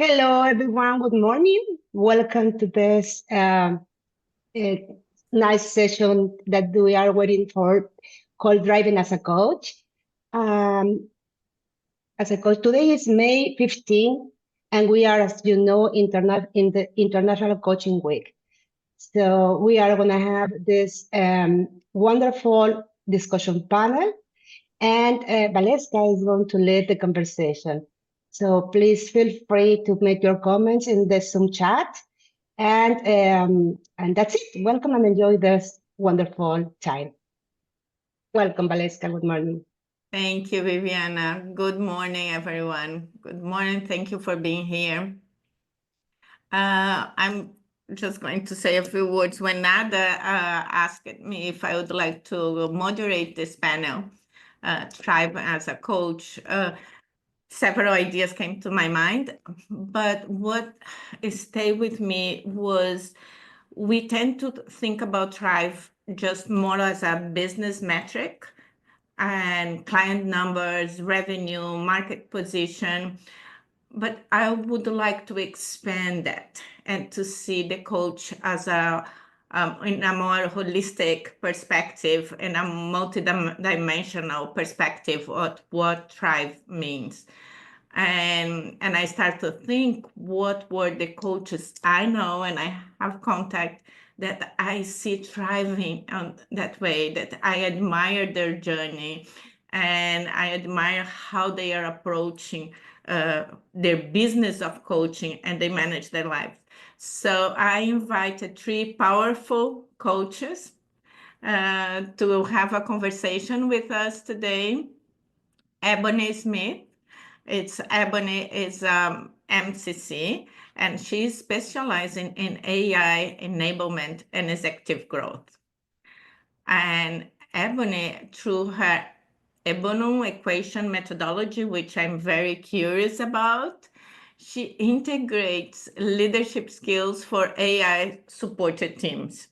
Hello, everyone. Good morning. Welcome to this uh, nice session that we are waiting for called Driving as a Coach. Um, as a coach, today is May 15, and we are, as you know, in the International Coaching Week. So we are going to have this wonderful discussion panel, and Valeska is going to lead the conversation. So please feel free to make your comments in the Zoom chat. And that's it. Welcome and enjoy this wonderful time. Welcome, Valeska. Good morning. Thank you, Viviana. Good morning, everyone. Good morning. Thank you for being here. I'm just going to say a few words. When Nada asked me if I would like to moderate this panel, Thrive as a Coach, several ideas came to my mind. But what stayed with me was we tend to think about Thrive just more as a business metric and client numbers, revenue, market position. But I would like to expand that and to see the coach as in a more holistic perspective, in a multidimensional perspective of what Thrive means. And I start to think what were the coaches I know and I have contact that I see thriving on that way, that I admire their journey and I admire how they are approaching their business of coaching and they manage their life. So I invited three powerful coaches to have a conversation with us today. Ebony Smith. Ebony is MCC, and she's specializing in AI enablement and executive growth. And Ebony, through her Ebenum Equation methodology, which I'm very curious about, she integrates leadership skills for AI supported teams.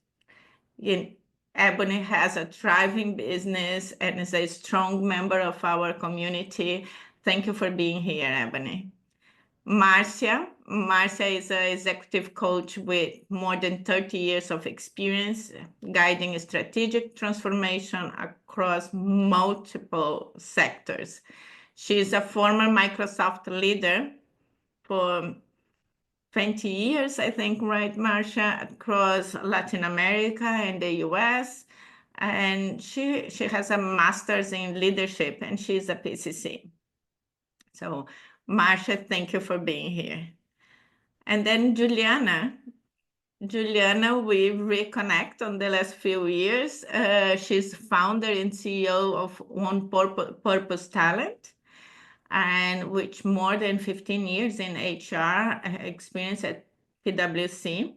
Ebony has a thriving business and is a strong member of our community. Thank you for being here, Ebony. Marcia. Marcia is an executive coach with more than 30 years of experience guiding strategic transformation across multiple sectors. She is a former Microsoft leader for 20 years, I think, right, Marcia, across Latin America and the US. And she has a master's in leadership and she's a PCC. So, Marcia, thank you for being here. And then Juliana. Juliana, we reconnect on the last few years. She's founder and CEO of One Purpose Talent, and with more than 15 years in HR experience at PwC.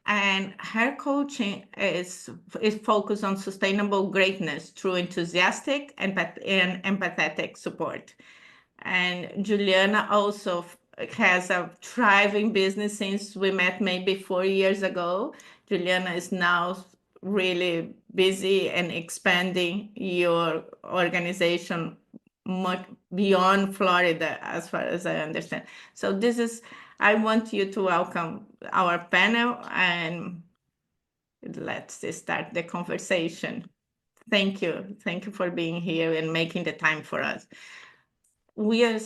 And her coaching is focused on sustainable greatness through enthusiastic and empathetic support. And Juliana also has a thriving business since we met maybe 4 years ago. Juliana is now really busy and expanding your organization much beyond Florida, as far as I understand. So I want you to welcome our panel and let's start the conversation. Thank you. Thank you for being here and making the time for us. We are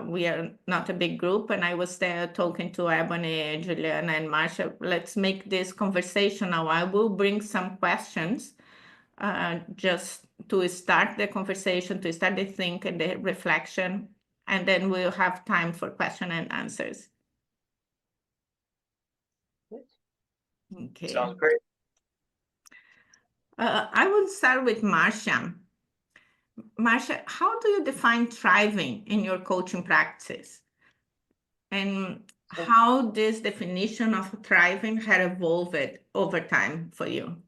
we are not a big group, and I was there talking to Ebony, Juliana, and Marcia. Let's make this conversational. I will bring some questions just to start the conversation, to start the think and the reflection, and then we'll have time for question and answers. Okay. Sounds great. I will start with Marcia. Marcia, how do you define thriving in your coaching practice? And how this definition of thriving had evolved over time for you?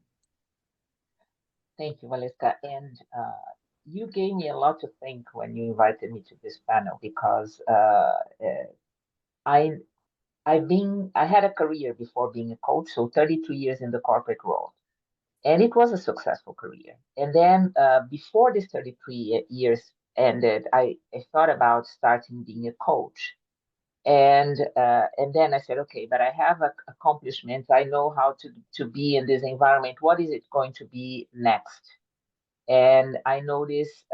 Thank you, Valeska. And you gave me a lot to think when you invited me to this panel because I had a career before being a coach, so 32 years in the corporate world. And it was a successful career. And then before this 33 years ended, I thought about starting being a coach. And then I said, okay, but I have accomplishments. I know how to be in this environment. What is it going to be next? And I noticed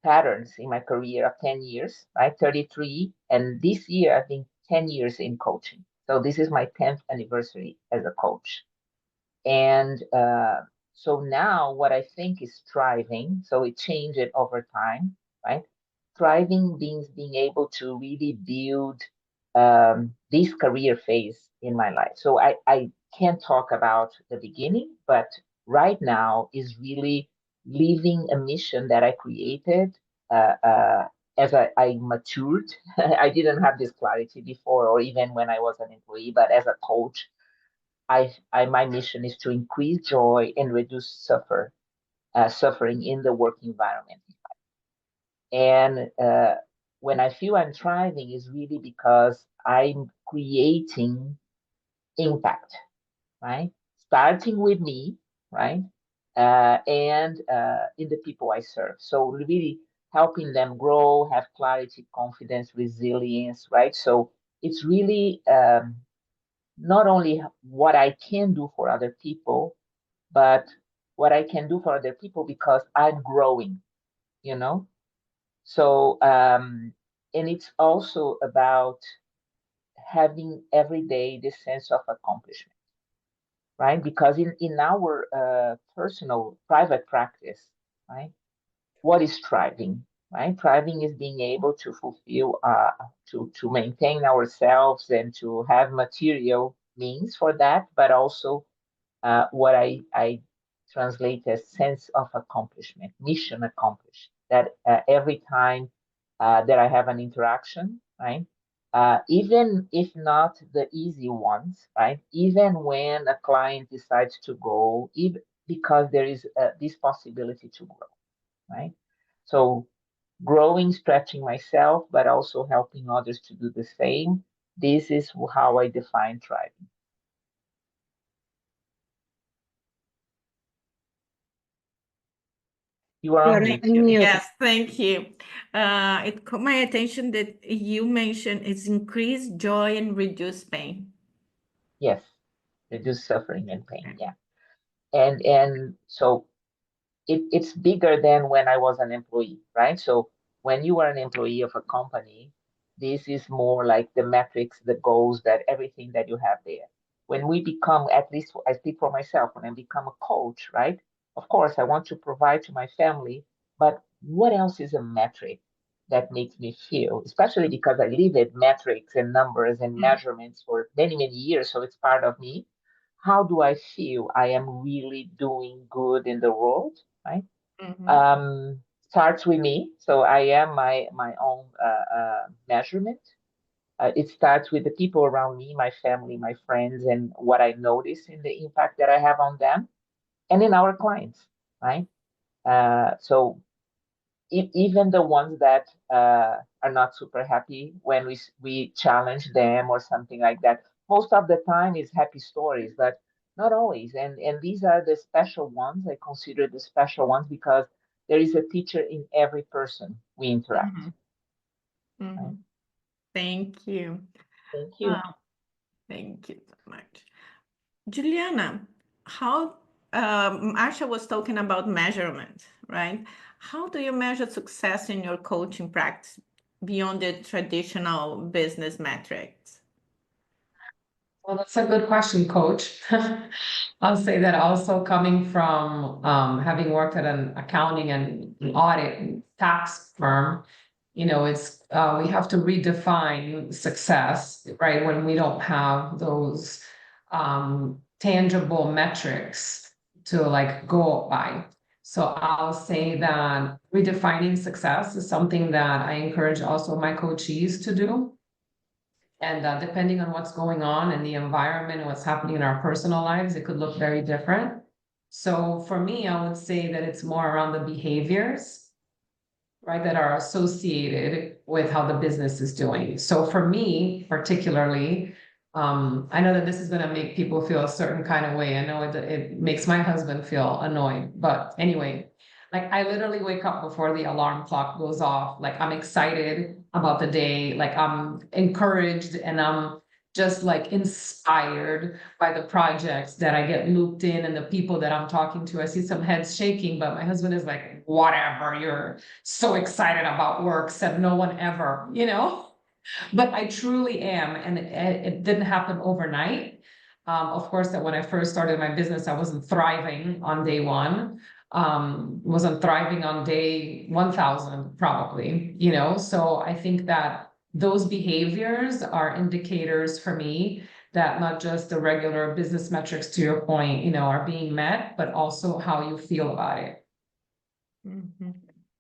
patterns in my career of 10 years, right? 33. And this year, I've been 10 years in coaching. So this is my 10th anniversary as a coach. And so now what I think is thriving, so it changed over time, right? Thriving means being able to really build this career phase in my life. So I can't talk about the beginning, but right now is really living a mission that I created as I matured. I didn't have this clarity before, or even when I was an employee, but as a coach, my mission is to increase joy and reduce suffering in the work environment. And when I feel I'm thriving is really because I'm creating impact, right? Starting with me, right? And in the people I serve. So really helping them grow, have clarity, confidence, resilience, right? So it's really not only what I can do for other people, but what I can do for other people because I'm growing, you know? So, and it's also about having every day this sense of accomplishment, right? Because in our personal, private practice, right? What is thriving, right? Thriving is being able to fulfill, to maintain ourselves and to have material means for that, but also what I translate as sense of accomplishment, mission accomplished. That every time that I have an interaction, right? Even if not the easy ones, right? Even when a client decides to go, even because there is this possibility to grow, right? So growing, stretching myself, but also helping others to do the same. This is how I define thriving. You are on mute. Yes, thank you. It caught my attention that you mentioned it's increase joy and reduce pain. Yes, reduce suffering and pain. Yeah, and so it's bigger than when I was an employee, right? So when you are an employee of a company, this is more like the metrics, the goals, that everything that you have there. When we become, at least I speak for myself, when I become a coach, right? Of course, I want to provide to my family, but what else is a metric that makes me feel, especially because I live it metrics and numbers and measurements for many, many years, so it's part of me. How do I feel I am really doing good in the world, right? Starts with me. So I am my own measurement. It starts with the people around me, my family, my friends, and what I notice in the impact that I have on them and in our clients, right? So even the ones that are not super happy when we challenge them or something like that, most of the time is happy stories, but not always. And these are the special ones. I consider the special ones because there is a teacher in every person we interact. Right? Thank you. Thank you. Thank you so much. Juliana, how Marsha was talking about measurement, right? How do you measure success in your coaching practice beyond the traditional business metrics? Well, that's a good question, Coach. I'll say that also coming from having worked at an accounting and audit and tax firm, it's we have to redefine success, right? When we don't have those tangible metrics to like go by. So I'll say that redefining success is something that I encourage also my coachees to do. And depending on what's going on in the environment and what's happening in our personal lives, it could look very different. So for me, I would say that it's more around the behaviors, right, that are associated with how the business is doing. So for me, particularly, I know that this is going to make people feel a certain kind of way. I know it makes my husband feel annoyed, but anyway, Like I literally wake up before the alarm clock goes off. Like I'm excited about the day. Like I'm encouraged and I'm just like inspired by the projects that I get looped in and the people that I'm talking to. I see some heads shaking, but my husband is like, whatever, you're so excited about work, said no one ever, you know? But I truly am, and it didn't happen overnight. Of course, that when I first started my business, I wasn't thriving on day one. Wasn't thriving on day 1,000 probably, you know? So I think that those behaviors are indicators for me that not just the regular business metrics, to your point, you know, are being met, but also how you feel about it. Mhm.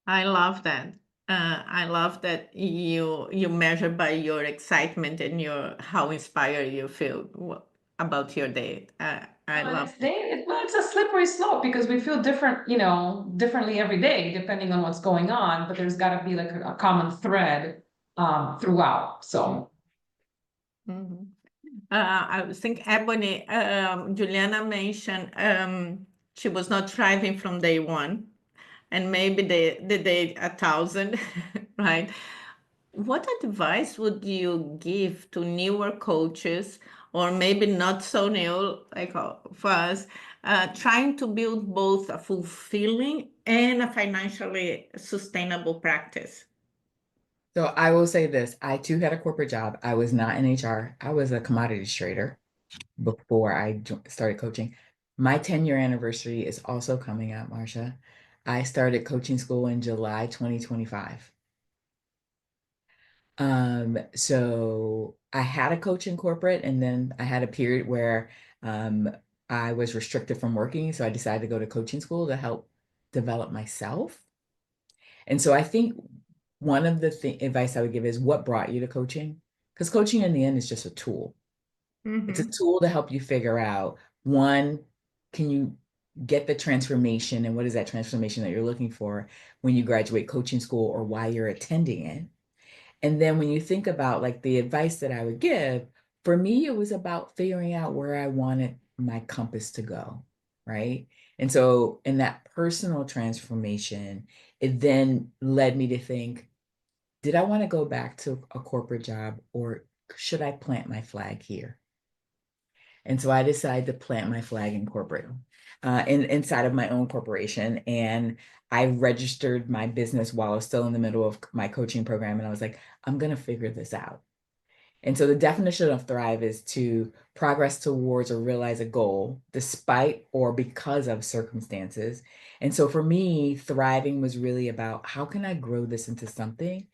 I love that. I love that you measure by your excitement and your how inspired you feel about your day. I And love. it's a slippery slope because we feel different, you know, differently every day, depending on what's going on, but there's gotta be like a common thread throughout, so. Mhm. I think Ebony, Juliana mentioned she was not thriving from day one, and maybe the day 1,000, right? What advice would you give to newer coaches, or maybe not so new like for us, trying to build both a fulfilling and a financially sustainable practice? So I will say this, I too had a corporate job. I was not in HR. I was a commodities trader before I started coaching. My 10-year anniversary is also coming up, Marcia. I started coaching school in July 2025. So I had a coach in corporate, and then I had a period where I was restricted from working. So I decided to go to coaching school to help develop myself. And so I think one of the advice I would give is what brought you to coaching? Because coaching in the end is just a tool. It's a tool to help you figure out, one, can you get the transformation, and what is that transformation that you're looking for when you graduate coaching school or why you're attending it? And then when you think about like the advice that I would give, for me, it was about figuring out where I wanted my compass to go, right? And so in that personal transformation, it then led me to think, did I want to go back to a corporate job, or should I plant my flag here? And so I decided to plant my flag in corporate, inside of my own corporation. And I registered my business while I was still in the middle of my coaching program. And I was like, I'm going to figure this out. And so the definition of thrive is to progress towards or realize a goal despite or because of circumstances. And so for me, thriving was really about how can I grow this into something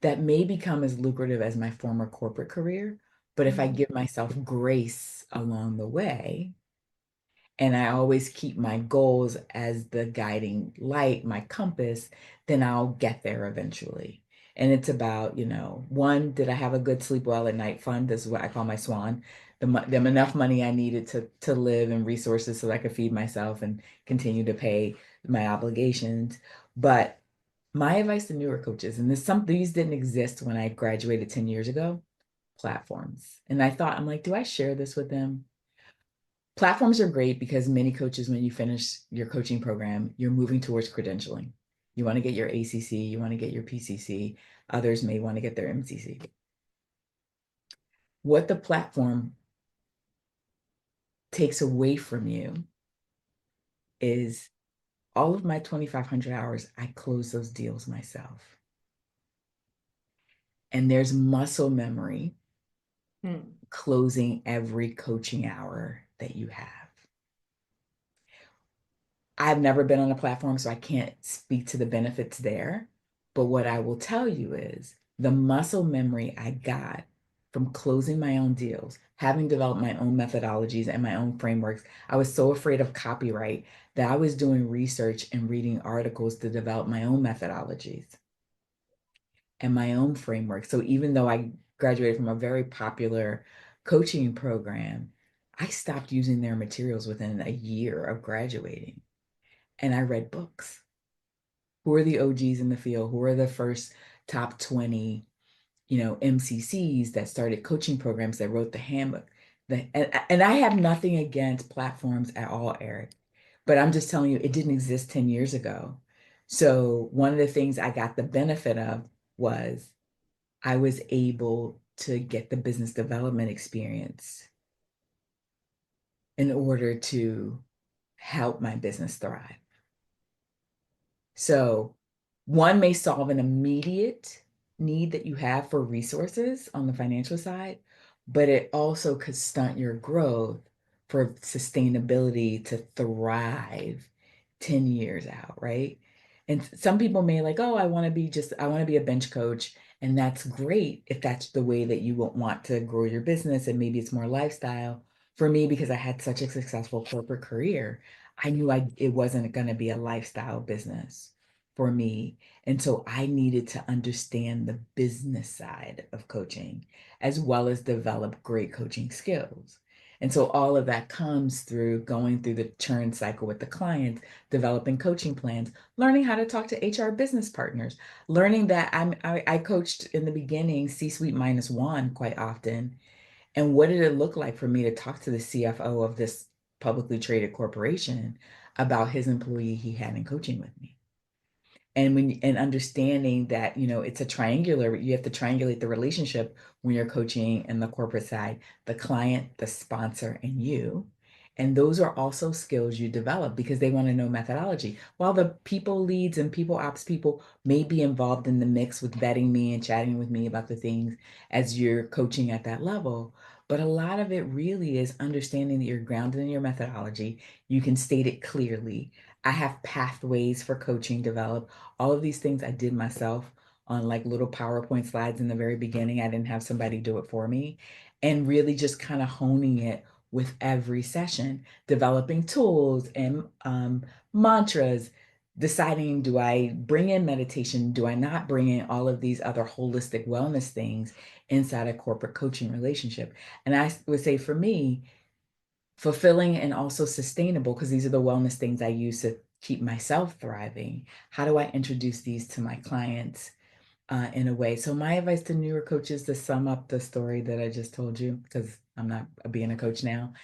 that may become as lucrative as my former corporate career, but if I give myself grace along the way, and I always keep my goals as the guiding light, my compass, then I'll get there eventually. And it's about, you know, one, did I have a good sleep well at night fund? This is what I call my swan. The enough money I needed to live and resources so that I could feed myself and continue to pay my obligations. But my advice to newer coaches, and these didn't exist when I graduated 10 years ago, platforms. And I thought, I'm like, do I share this with them? Platforms are great because many coaches, when you finish your coaching program, you're moving towards credentialing. You want to get your ACC, you want to get your PCC, others may want to get their MCC. What the platform takes away from you is all of my 2,500 hours, I close those deals myself. And there's muscle memory closing every coaching hour that you have. I've never been on a platform, so I can't speak to the benefits there. But what I will tell you is the muscle memory I got from closing my own deals, having developed my own methodologies and my own frameworks. I was so afraid of copyright that I was doing research and reading articles to develop my own methodologies and my own framework. So even though I graduated from a very popular coaching program, I stopped using their materials within a year of graduating. And I read books. Who are the OGs in the field? Who are the first top 20, MCCs that started coaching programs, that wrote the handbook? And I have nothing against platforms at all, Eric, but I'm just telling you, it didn't exist 10 years ago. So one of the things I got the benefit of was I was able to get the business development experience in order to help my business thrive. So one may solve an immediate need that you have for resources on the financial side, but it also could stunt your growth for sustainability to thrive 10 years out, right? And some people may like, oh, I want to be a bench coach. And that's great if that's the way that you want to grow your business, and maybe it's more lifestyle. For me, because I had such a successful corporate career, I knew it wasn't going to be a lifestyle business for me. And so I needed to understand the business side of coaching as well as develop great coaching skills. And so all of that comes through going through the churn cycle with the client, developing coaching plans, learning how to talk to HR business partners, learning that I coached in the beginning C-suite -1 quite often. And what did it look like for me to talk to the CFO of this publicly traded corporation about his employee he had in coaching with me? And understanding that, it's a triangular, you have to triangulate the relationship when you're coaching in the corporate side, the client, the sponsor, and you. And those are also skills you develop because they want to know methodology. While the people leads and people ops people may be involved in the mix with vetting me and chatting with me about the things as you're coaching at that level. But a lot of it really is understanding that you're grounded in your methodology. You can state it clearly. I have pathways for coaching developed. All of these things I did myself on like little PowerPoint slides in the very beginning. I didn't have somebody do it for me, and really just kind of honing it with every session, developing tools and mantras, deciding, do I bring in meditation? Do I not bring in all of these other holistic wellness things inside a corporate coaching relationship? And I would say for me, fulfilling and also sustainable, because these are the wellness things I use to keep myself thriving. How do I introduce these to my clients in a way? So my advice to newer coaches, to sum up the story that I just told you, because I'm not being a coach now,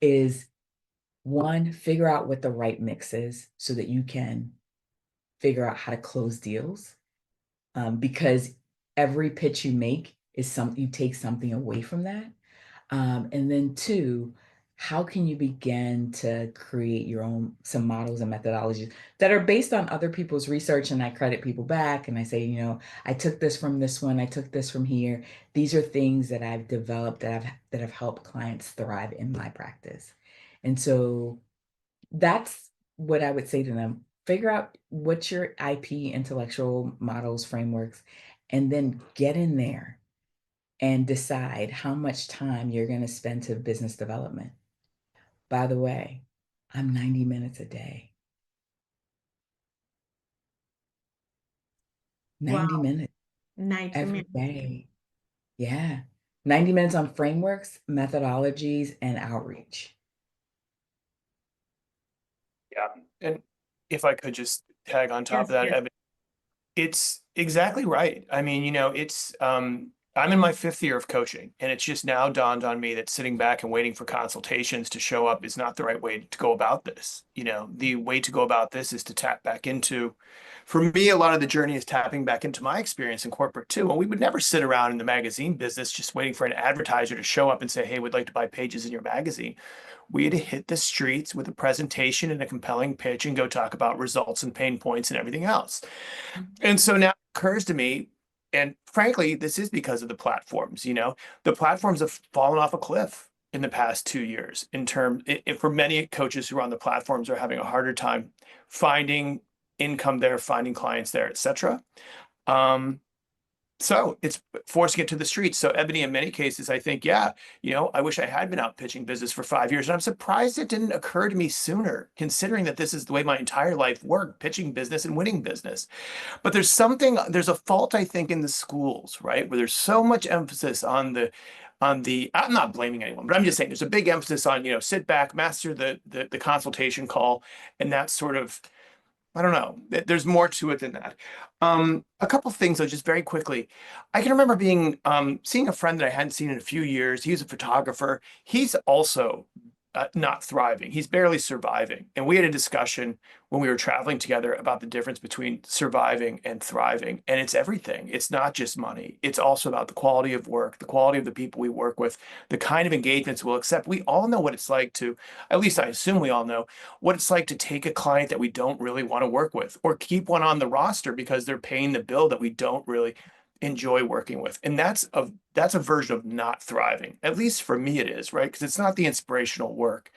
is one, figure out what the right mix is so that you can figure out how to close deals. Because every pitch you make is you take something away from that. And then two, how can you begin to create your own, some models and methodologies that are based on other people's research? And I credit people back and I say, I took this from this one, I took this from here. These are things that I've developed that have helped clients thrive in my practice. And so that's what I would say to them. Figure out what's your IP, intellectual models, frameworks, and then get in there and decide how much time you're going to spend to business development. By the way, I'm 90 minutes a day. 90 Wow, minutes 90 every minutes. day. Yeah. 90 minutes on frameworks, methodologies, and outreach. Yeah. And if I could just tag on top Yes, of that, yes. Ebony, it's exactly right. I mean, it's I'm in my 5th year of coaching, and it's just now dawned on me that sitting back and waiting for consultations to show up is not the right way to go about this. The way to go about this is to tap back into, for me, a lot of the journey is tapping back into my experience in corporate too. And we would never sit around in the magazine business just waiting for an advertiser to show up and say, hey, we'd like to buy pages in your magazine. We had to hit the streets with a presentation and a compelling pitch and go talk about results and pain points and everything else. And so now it occurs to me, and frankly, this is because of the platforms. The platforms have fallen off a cliff in the past 2 years for many coaches who are on the platforms are having a harder time finding income there, finding clients there, etc. So it's forcing it to the streets. So Ebony, in many cases, I think, yeah, I wish I had been out pitching business for 5 years. And I'm surprised it didn't occur to me sooner, considering that this is the way my entire life worked, pitching business and winning business. But there's a fault, I think, in the schools, right? Where there's so much emphasis on I'm not blaming anyone, but I'm just saying there's a big emphasis on, sit back, master the consultation call, and that sort of, I don't know. There's more to it than that. A couple things though, just very quickly. I can remember seeing a friend that I hadn't seen in a few years. He was a photographer. He's also not thriving. He's barely surviving. And we had a discussion when we were traveling together about the difference between surviving and thriving. And it's everything. It's not just money. It's also about the quality of work, the quality of the people we work with, the kind of engagements we'll accept. We all know what it's like to, at least I assume we all know, what it's like to take a client that we don't really want to work with, or keep one on the roster because they're paying the bill that we don't really enjoy working with. And that's a version of not thriving. At least for me it is, right? Because it's not the inspirational work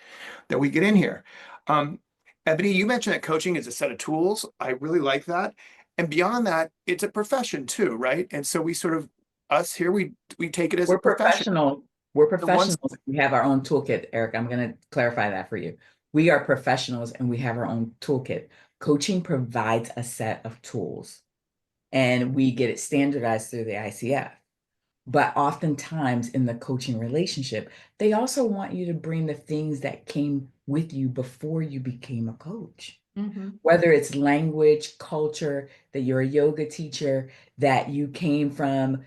that we get in here. Ebony, you mentioned that coaching is a set of tools. I really like that. And beyond that, it's a profession too, right? And so we sort of, us here, we take it as We're a profession. We're professionals. We have our own toolkit, Eric. I'm going to clarify that for you. We are professionals and we have our own toolkit. Coaching provides a set of tools, and we get it standardized through the ICF. But oftentimes in the coaching relationship, they also want you to bring the things that came with you before you became a coach. Whether it's language, culture, that you're a yoga teacher, that you came from,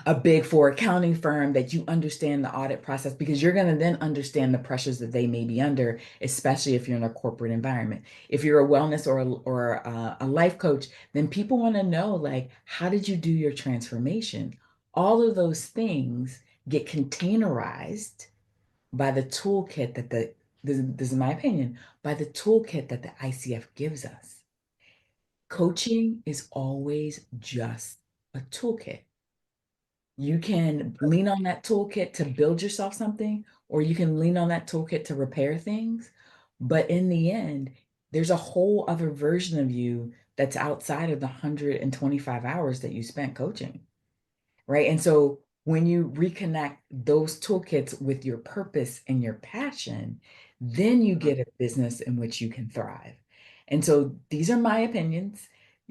a big four accounting firm, that you understand the audit process, because you're going to then understand the pressures that they may be under, especially if you're in a corporate environment. If you're a wellness or a life coach, then people want to know, like, how did you do your transformation? All of those things get containerized by the toolkit that this is my opinion, by the toolkit that the ICF gives us. Coaching is always just a toolkit. You can lean on that toolkit to build yourself something, or you can lean on that toolkit to repair things. But in the end, there's a whole other version of you that's outside of the 125 hours that you spent coaching, right? And so when you reconnect those toolkits with your purpose and your passion, then you get a business in which you can thrive. And so these are my opinions.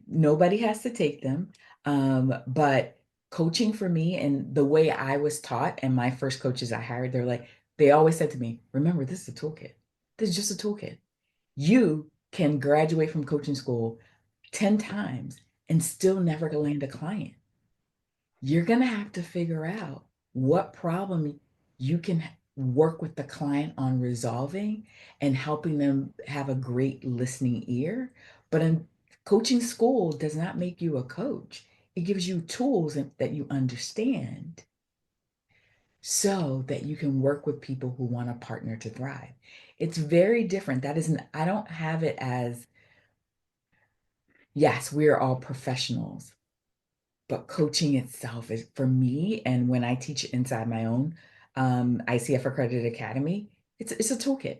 Nobody has to take them. But coaching for me, and the way I was taught, and my first coaches I hired, they always said to me, remember, this is a toolkit. This is just a toolkit. You can graduate from coaching school 10 times and still never land a client. You're going to have to figure out what problem you can work with the client on resolving and helping them have a great listening ear. But in coaching school does not make you a coach. It gives you tools that you understand so that you can work with people who want to partner to thrive. It's very different. I don't have it as, yes, we are all professionals, but coaching itself is, for me, and when I teach inside my own ICF Accredited Academy, it's a toolkit.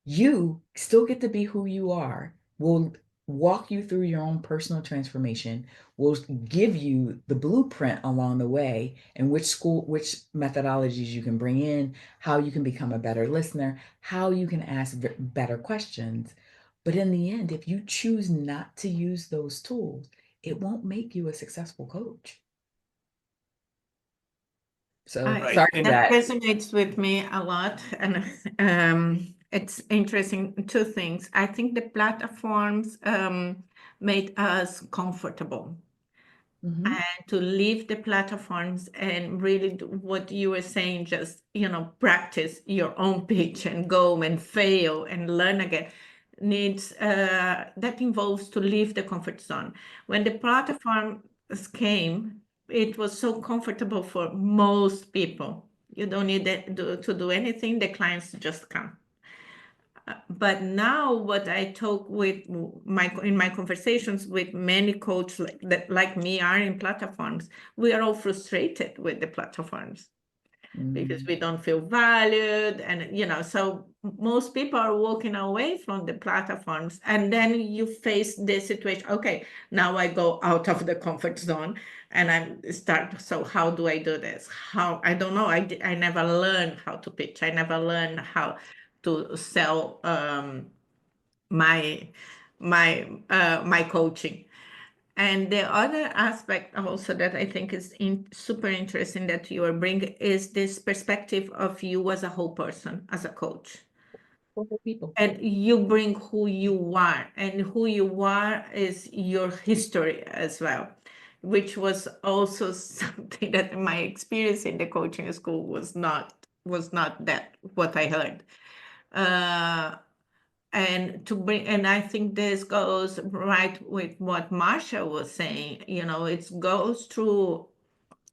You still get to be who you are. We'll walk you through your own personal transformation. We'll give you the blueprint along the way, and which methodologies you can bring in, how you can become a better listener, how you can ask better questions. But in the end, if you choose not to use those tools, it won't make you a successful coach. So Right. sorry That resonates with me a lot. And it's interesting, two things. I think the platforms made us comfortable. And to leave the platforms and really do what you were saying, just, practice your own pitch and go and fail and learn again, that involves to leave the comfort zone. When the platforms came, it was so comfortable for most people. You don't need to do anything. The clients just come. But now what I talk with in my conversations with many coaches like me are in platforms, we are all frustrated with the platforms because we don't feel valued. And, so most people are walking away from the platforms, and then you face this situation. Okay, now I go out of the comfort zone and so how do I do this? I don't know. I never learned how to pitch. I never learned how to sell my coaching. And the other aspect also that I think is super interesting that you are bringing is this perspective of you as a whole person, as a coach. People. And you bring who you are, and who you are is your history as well, which was also something that my experience in the coaching school was not was not that what I heard. And I think this goes right with what Marsha was saying. You know, it goes through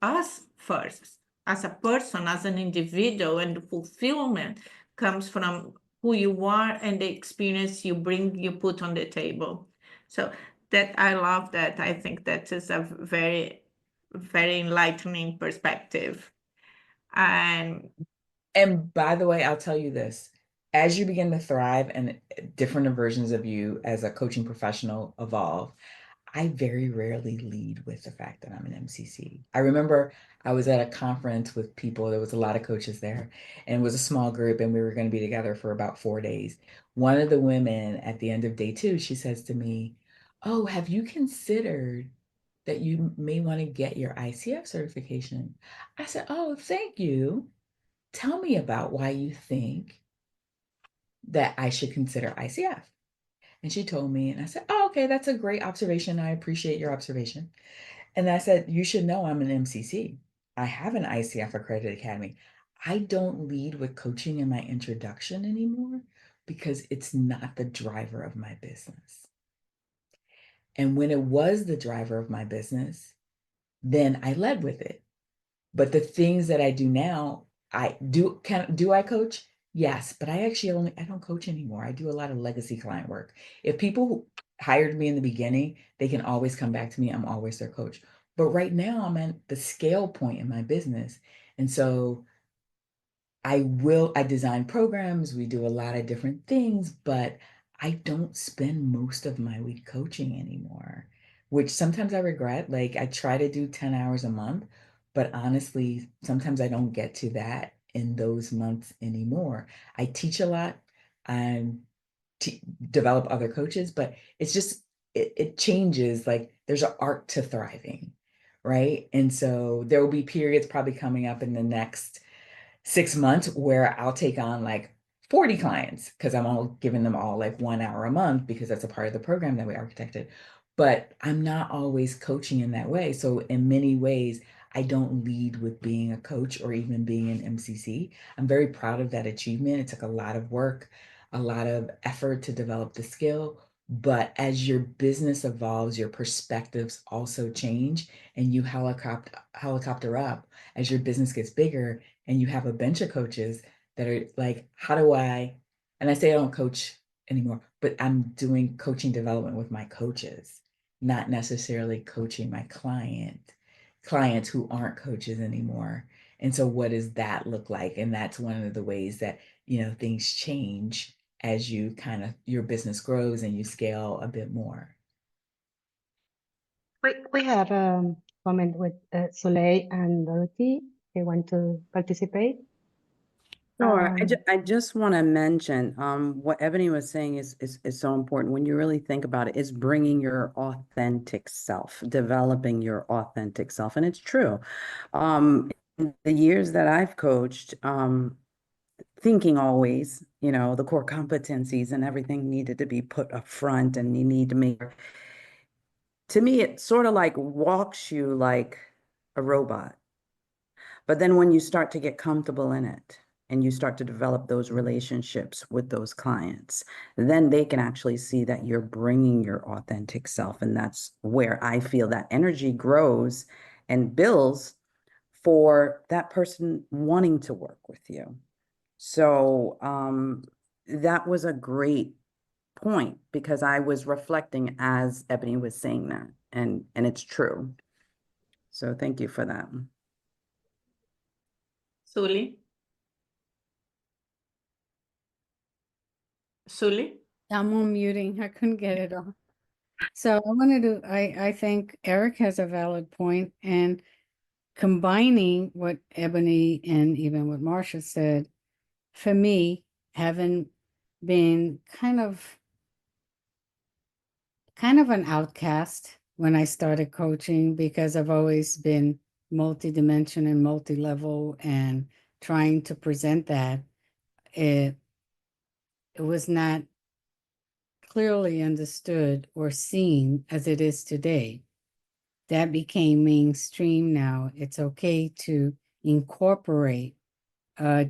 us first, as a person, as an individual, and the fulfillment comes from who you are and the experience you bring, you put on the table. So that I love that. I think that is a very, very enlightening perspective. And by the way, I'll tell you this, as you begin to thrive and different versions of you as a coaching professional evolve, I very rarely lead with the fact that I'm an MCC. I remember I was at a conference with people, there was a lot of coaches there, and it was a small group, and we were going to be together for about 4 days. One of the women at the end of day 2, she says to me, "Oh, have you considered that you may want to get your ICF certification?" I said, "Oh, thank you. Tell me about why you think that I should consider ICF." And she told me, and I said, "Oh, okay, that's a great observation. I appreciate your observation." And I said, "You should know I'm an MCC. I have an ICF accredited academy. I don't lead with coaching in my introduction anymore because it's not the driver of my business. And when it was the driver of my business, then I led with it. But the things that I do now, do I coach? Yes, but I don't coach anymore. I do a lot of legacy client work. If people hired me in the beginning, they can always come back to me. I'm always their coach. But right now I'm at the scale point in my business. And so I design programs, we do a lot of different things, but I don't spend most of my week coaching anymore, which sometimes I regret. Like I try to do 10 hours a month, but honestly, sometimes I don't get to that in those months anymore. I teach a lot and develop other coaches, but it's just, it changes. Like there's an art to thriving, right? And so there will be periods probably coming up in the next 6 months where I'll take on like 40 clients because I'm all giving them all like 1 hour a month because that's a part of the program that we architected. But I'm not always coaching in that way. So in many ways, I don't lead with being a coach or even being an MCC. I'm very proud of that achievement. It took a lot of work, a lot of effort to develop the skill. But as your business evolves, your perspectives also change and you helicopter up as your business gets bigger and you have a bench of coaches that are like, and I say I don't coach anymore, but I'm doing coaching development with my coaches, not necessarily coaching my clients who aren't coaches anymore. And so what does that look like? And that's one of the ways that, things change as your business grows and you scale a bit more. We have a comment with Soleil and Dorothy. They want to participate. Sure. I just want to mention what Ebony was saying is so important. When you really think about it, is bringing your authentic self, developing your authentic self. And it's true. In the years that I've coached, thinking always, the core competencies and everything needed to be put up front and you need to make, to me, it sort of like walks you like a robot. But then when you start to get comfortable in it, and you start to develop those relationships with those clients, then they can actually see that you're bringing your authentic self. And that's where I feel that energy grows and builds for that person wanting to work with you. So that was a great point because I was reflecting as Ebony was saying that, and it's true. So thank you for that. Sully? Sully? I'm unmuting. I couldn't get it off. So I think Eric has a valid point, and combining what Ebony and even what Marsha said, for me, having been kind of an outcast when I started coaching because I've always been multidimensional and multi-level and trying to present that, it was not clearly understood or seen as it is today. That became mainstream now. It's okay to incorporate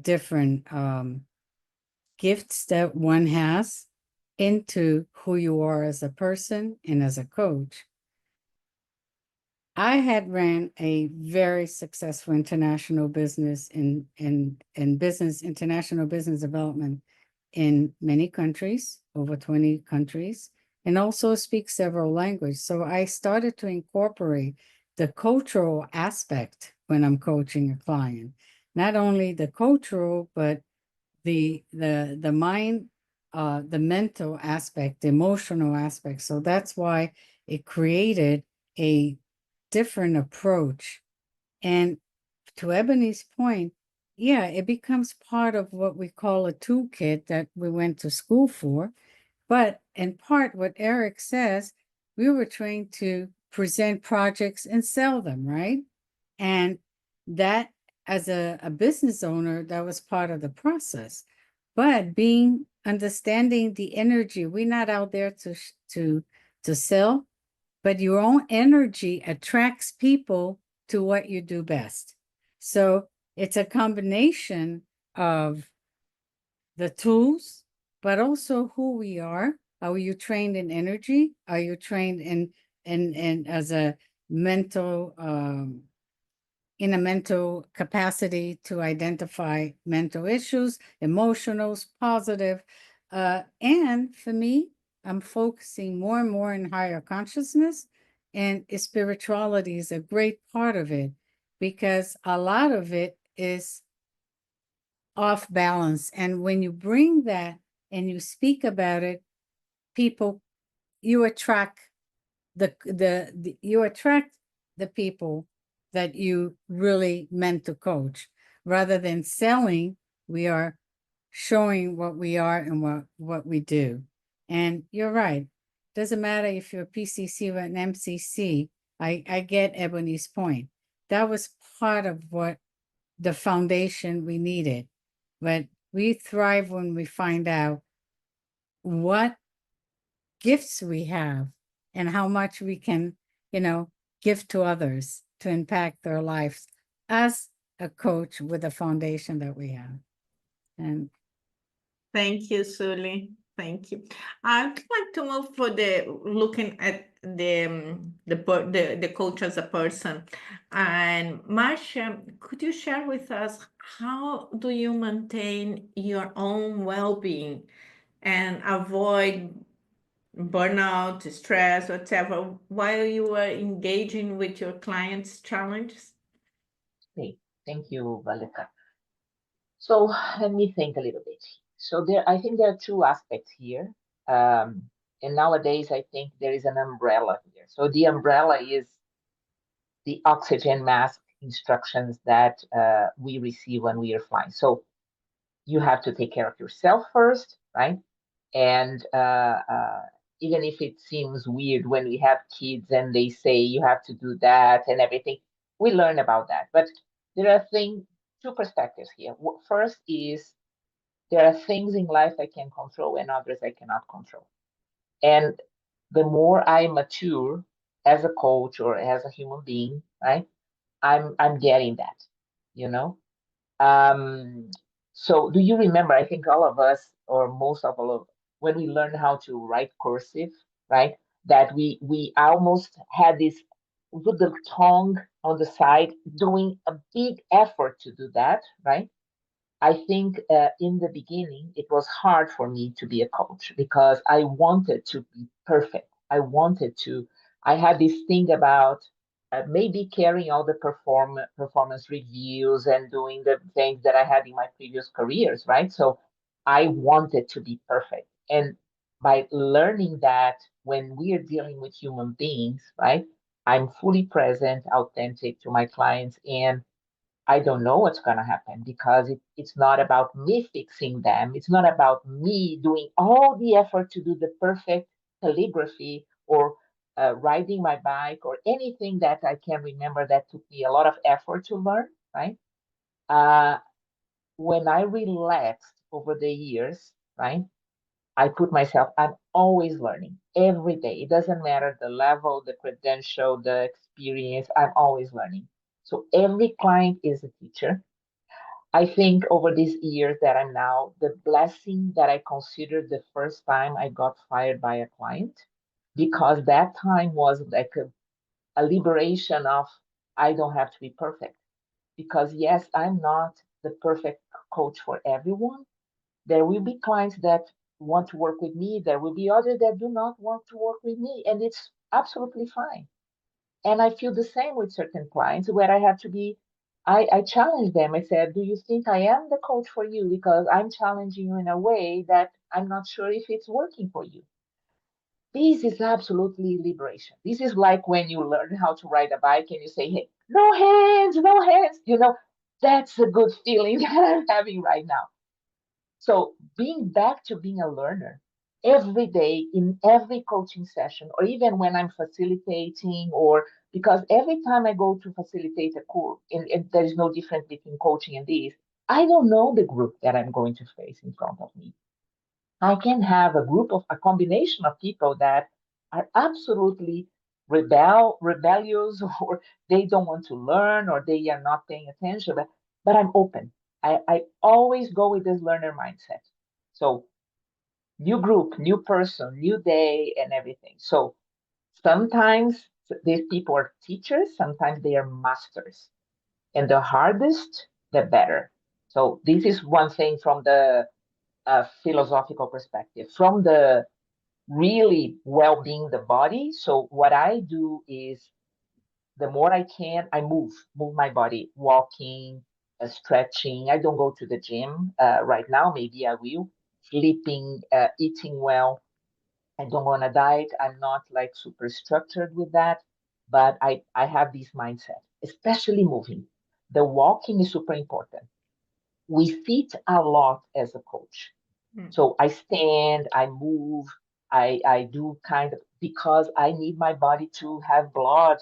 different gifts that one has into who you are as a person and as a coach. I had ran a very successful international business in international business development in many countries, over 20 countries, and also speak several languages. So I started to incorporate the cultural aspect when I'm coaching a client. Not only the cultural, but the mind, the mental aspect, the emotional aspect. So that's why it created a different approach. And to Ebony's point, yeah, it becomes part of what we call a toolkit that we went to school for. But in part, what Eric says, we were trained to present projects and sell them, right? And that, as a business owner, that was part of the process. But understanding the energy, we're not out there to sell, but your own energy attracts people to what you do best. So it's a combination of the tools, but also who we are. Are you trained in energy? Are you trained in as a mental, in a mental capacity to identify mental issues, emotionals, positive? And for me, I'm focusing more and more in higher consciousness, and spirituality is a great part of it because a lot of it is off balance. And when you bring that and you speak about it, people, you attract you attract the people that you really meant to coach. Rather than selling, we are showing what we are and what we do. And you're right. Doesn't matter if you're a PCC or an MCC. I get Ebony's point. That was part of what the foundation we needed. But we thrive when we find out what gifts we have and how much we can, give to others to impact their lives as a coach with the foundation that we have. And thank you, Sully. Thank you. I'd like to move for looking at the coach as a person. And Marcia, could you share with us how do you maintain your own well-being and avoid burnout, stress, whatever, while you are engaging with your clients' challenges? Okay, thank you, Valeka. So let me think a little bit. So I think there are two aspects here. And nowadays, I think there is an umbrella here. So the umbrella is the oxygen mask instructions that we receive when we are flying. So you have to take care of yourself first, right? And even if it seems weird when we have kids and they say you have to do that and everything, we learn about that. But there are two perspectives here. First is there are things in life I can control and others I cannot control. And the more I mature as a coach or as a human being, right, I'm getting that, you know. So do you remember? I think all of us, or most of all of, when we learned how to write cursive, right? That we almost had this with the tongue on the side, doing a big effort to do that, right? I think in the beginning, it was hard for me to be a coach because I wanted to be perfect. I had this thing about maybe carrying all the performance reviews and doing the things that I had in my previous careers, right? So I wanted to be perfect. And by learning that when we are dealing with human beings, right, I'm fully present, authentic to my clients, and I don't know what's going to happen because it's not about me fixing them. It's not about me doing all the effort to do the perfect calligraphy or riding my bike or anything that I can remember that took me a lot of effort to learn, right? When I relaxed over the years, right? I put myself, I'm always learning every day. It doesn't matter the level, the credential, the experience, I'm always learning. So every client is a teacher. I think over these years that I'm now, the blessing that I considered the first time I got fired by a client, because that time was like a liberation of I don't have to be perfect. Because yes, I'm not the perfect coach for everyone. There will be clients that want to work with me. There will be others that do not want to work with me. And it's absolutely fine. And I feel the same with certain clients where I have to be, I challenge them. I said, do you think I am the coach for you? Because I'm challenging you in a way that I'm not sure if it's working for you. This is absolutely liberation. This is like when you learn how to ride a bike and you say, hey, no hands, no hands. You know, that's a good feeling that I'm having right now. So being back to being a learner every day in every coaching session, or even when I'm facilitating, or because every time I go to facilitate a course, and there is no difference between coaching and this, I don't know the group that I'm going to face in front of me. I can have a combination of people that are absolutely rebellious, or they don't want to learn, or they are not paying attention, but I'm open. I always go with this learner mindset. So new group, new person, new day, and everything. So sometimes these people are teachers, sometimes they are masters. And the hardest, the better. So this is one thing from the philosophical perspective. From the really well-being the body. So what I do is the more I can, I move my body, walking, stretching. I don't go to the gym right now. Maybe I will. Sleeping, eating well. I don't want to diet. I'm not like super structured with that, but I have this mindset, especially moving. The walking is super important. We sit a lot as a coach. So I stand, I move, I do kind of, because I need my body to have blood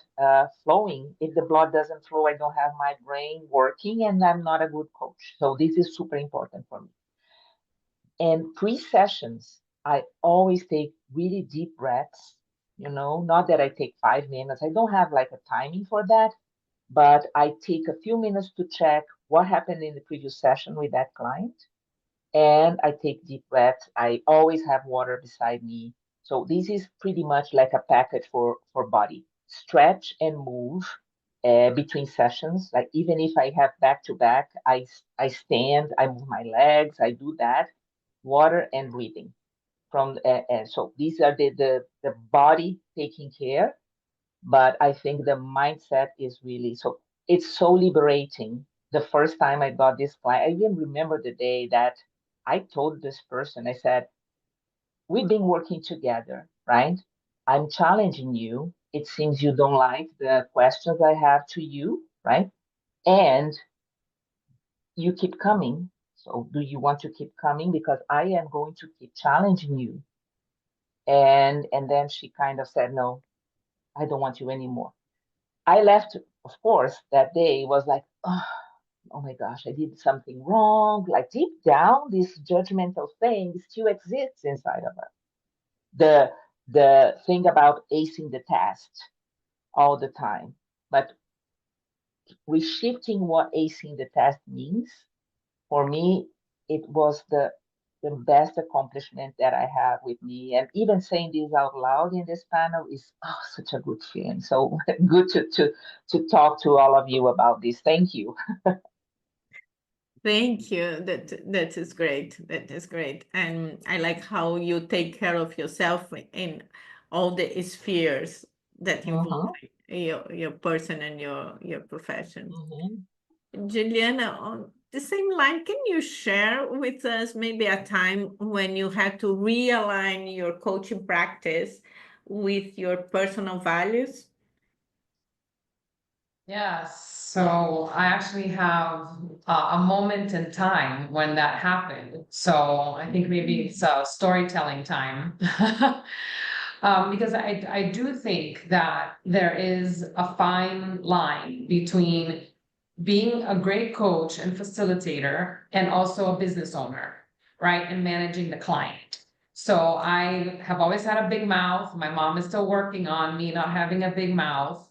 flowing. If the blood doesn't flow, I don't have my brain working, and I'm not a good coach. So this is super important for me. And pre-sessions, I always take really deep breaths, not that I take 5 minutes. I don't have like a timing for that, but I take a few minutes to check what happened in the previous session with that client, and I take deep breaths. I always have water beside me. So this is pretty much like a package for body. Stretch and move between sessions. Like even if I have back to back, I stand, I move my legs, I do that. Water and breathing. So these are the body taking care, but I think the mindset is really so. It's so liberating. The first time I got this client, I even remember the day that I told this person, I said, we've been working together, right? I'm challenging you. It seems you don't like the questions I have to you, right? And you keep coming. So do you want to keep coming? Because I am going to keep challenging you. And then she kind of said, no, I don't want you anymore. I left, of course, that day was like, oh my gosh, I did something wrong. Like deep down, this judgmental thing still exists inside of us. The thing about acing the test all the time, but reshifting what acing the test means, for me, it was the best accomplishment that I have with me. And even saying this out loud in this panel is such a good feeling. So good to talk to all of you about this. Thank you. Thank you. That is great. That is great. And I like how you take care of yourself in all the spheres that involve your person and your profession. Juliana, on the same line, can you share with us maybe a time when you had to realign your coaching practice with your personal values? Yes, so I actually have a moment in time when that happened. So I think maybe it's a storytelling time. Because I do think that there is a fine line between being a great coach and facilitator and also a business owner, right? And managing the client. So I have always had a big mouth. My mom is still working on me not having a big mouth,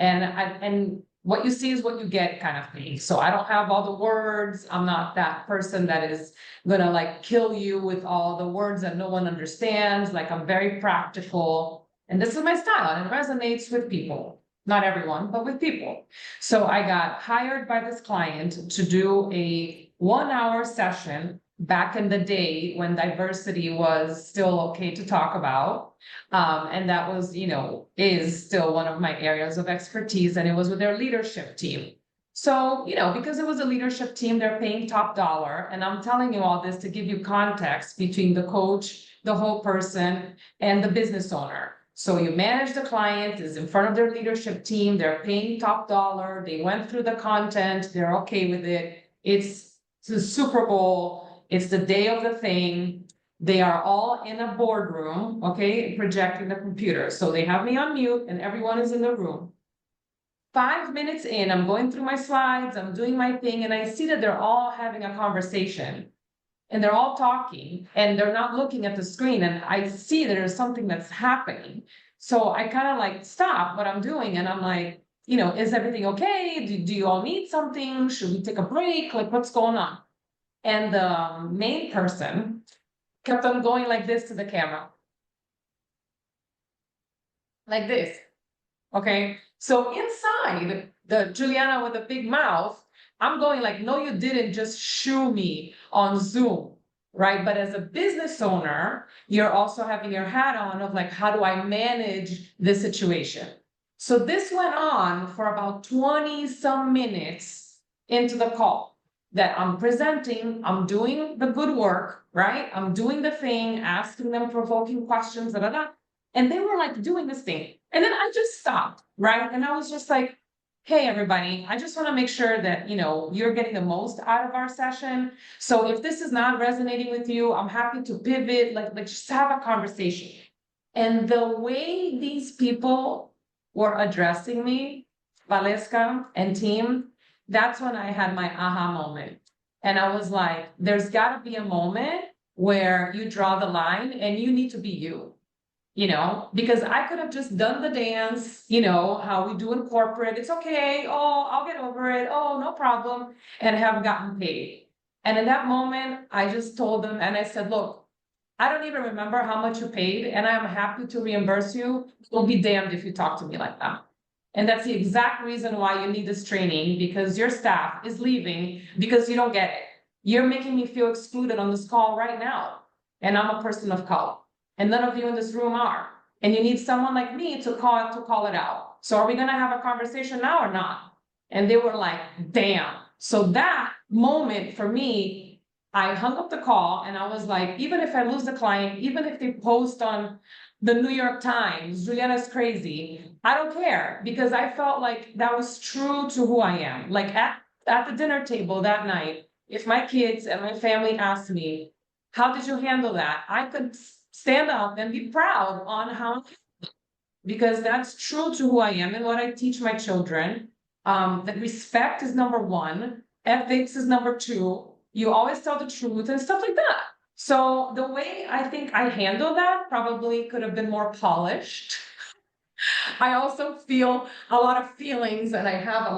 and what you see is what you get kind of thing. So I don't have all the words. I'm not that person that is gonna like kill you with all the words that no one understands. Like I'm very practical, and this is my style, and it resonates with people. Not everyone, but with people. So I got hired by this client to do a 1-hour session back in the day when diversity was still okay to talk about. And that was, is still one of my areas of expertise, and it was with their leadership team. So, because it was a leadership team, they're paying top dollar. And I'm telling you all this to give you context between the coach, the whole person, and the business owner. So you manage the client, is in front of their leadership team, they're paying top dollar, they went through the content, they're okay with it. It's the Super Bowl, it's the day of the thing. They are all in a boardroom, okay, projecting the computer. So they have me on mute and everyone is in the room. 5 minutes in, I'm going through my slides, I'm doing my thing, and I see that they're all having a conversation. And they're all talking and they're not looking at the screen, and I see there's something that's happening. So I kind of like stop what I'm doing and I'm like, is everything okay? Do you all need something? Should we take a break? Like, what's going on? And the main person kept on going like this to the camera. Like this. Okay. So inside the Juliana with a big mouth, I'm going like, no, you didn't just shoo me on Zoom, right? But as a business owner, you're also having your hat on of like, how do I manage this situation? So this went on for about 20 some minutes into the call that I'm presenting, I'm doing the good work, right? I'm doing the thing, asking them provoking questions, da, da, da. And they were like doing this thing. And then I just stopped, right? And I was just like, hey, everybody, I just want to make sure that, you're getting the most out of our session. So if this is not resonating with you, I'm happy to pivot, like just have a conversation. And the way these people were addressing me, Valeska and team, that's when I had my aha moment. And I was like, there's got to be a moment where you draw the line and you need to be you. Because I could have just done the dance, how we do in corporate. It's okay. Oh, I'll get over it. Oh, no problem. And have gotten paid. And in that moment, I just told them and I said, look, I don't even remember how much you paid, and I am happy to reimburse you. You'll be damned if you talk to me like that. And that's the exact reason why you need this training, because your staff is leaving because you don't get it. You're making me feel excluded on this call right now. And I'm a person of color. And none of you in this room are. And you need someone like me to call it out. So are we gonna have a conversation now or not? And they were like, damn. So that moment for me, I hung up the call and I was like, even if I lose the client, even if they post on the New York Times, Juliana's crazy, I don't care, because I felt like that was true to who I am. Like at the dinner table that night, if my kids and my family asked me, how did you handle that? I could stand up and be proud on how, because that's true to who I am and what I teach my children. That respect is number one, ethics is number two. You always tell the truth and stuff like that. So the way I think I handle that probably could have been more polished. I also feel a lot of feelings and I have a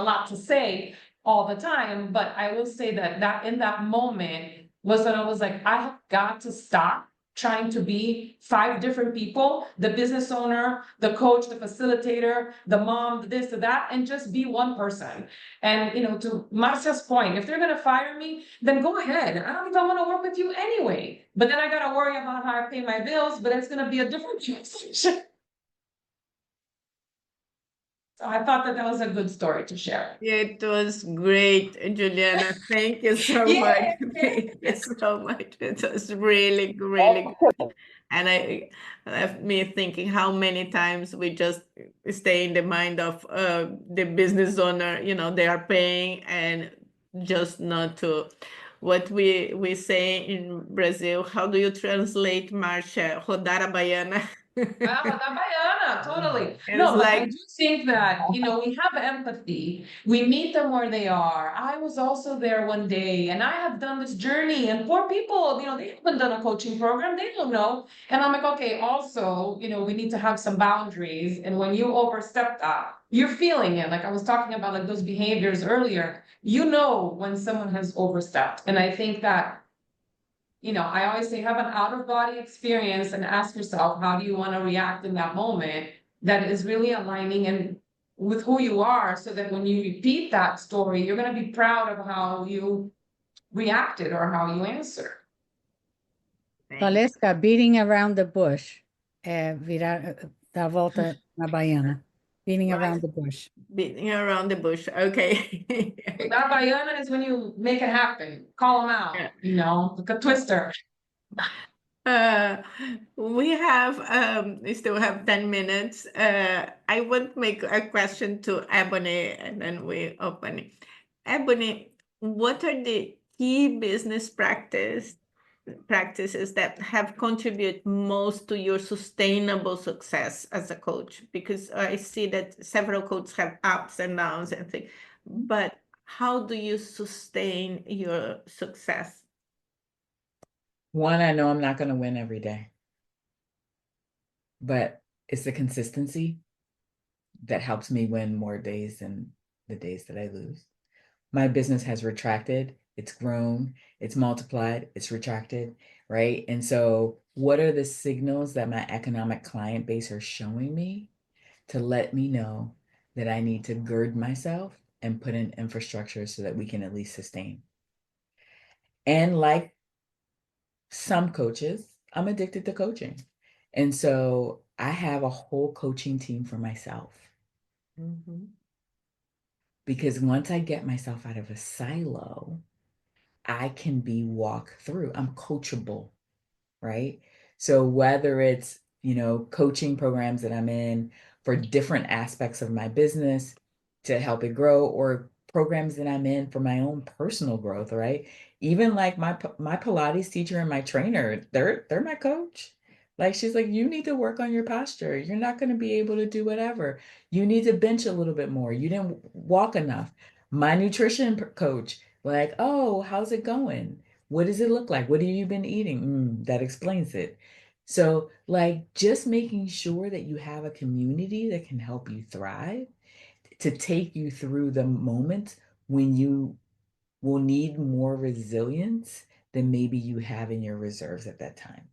lot to say all the time, but I will say that in that moment was when I was like, I have got to stop trying to be 5 different people, the business owner, the coach, the facilitator, the mom, the this, the that, and just be one person. And, to Marcia's point, if they're going to fire me, then go ahead. I don't even want to work with you anyway. But then I got to worry about how I pay my bills, but it's going to be a different conversation. So I thought that was a good story to share. It was great, Juliana. Thank you so much. Thank you so much. It was really, really good. And I left me thinking how many times we just stay in the mind of the business owner, they are paying, and just not to what we say in Brazil. How do you translate, Marcia? Rodar a baiana. Rodar baiana, totally. Exactly. No, It's but I like, do think that, we have empathy. We meet them where they are. I was also there one day and I have done this journey, and poor people, they haven't done a coaching program. They don't know. And I'm like, okay, also, we need to have some boundaries. And when you overstep that, you're feeling it. Like I was talking about like those behaviors earlier, when someone has overstepped. And I think that I always say have an out of body experience and ask yourself, how do you want to react in that moment that is really aligning and with who you are, so that when you repeat that story, you're going to be proud of how you reacted or how you answer. Valesca, beating around the bush. Da volta na baiana. Beating Right. around the bush. beating around the bush. Okay. That Baiana is when you make it happen, call them out, like a twister. We still have 10 minutes. I want to make a question to Ebony and then we open it. Ebony, what are the key business practices that have contributed most to your sustainable success as a coach? Because I see that several coaches have ups and downs and things, but how do you sustain your success? One, I know I'm not going to win every day, but it's the consistency that helps me win more days than the days that I lose. My business has retracted, it's grown, it's multiplied, it's retracted, right? And so what are the signals that my economic client base are showing me to let me know that I need to gird myself and put in infrastructure so that we can at least sustain? And like some coaches, I'm addicted to coaching. And so I have a whole coaching team for myself. Mm-hmm. Because once I get myself out of a silo, I can be walked through. I'm coachable, right? So whether it's, coaching programs that I'm in for different aspects of my business to help it grow, or programs that I'm in for my own personal growth, right? Even like my Pilates teacher and my trainer, they're my coach. Like she's like, you need to work on your posture. You're not going to be able to do whatever. You need to bench a little bit more. You didn't walk enough. My nutrition coach, like, oh, how's it going? What does it look like? What have you been eating? That explains it. So, like, just making sure that you have a community that can help you thrive, to take you through the moments when you will need more resilience than maybe you have in your reserves at that time.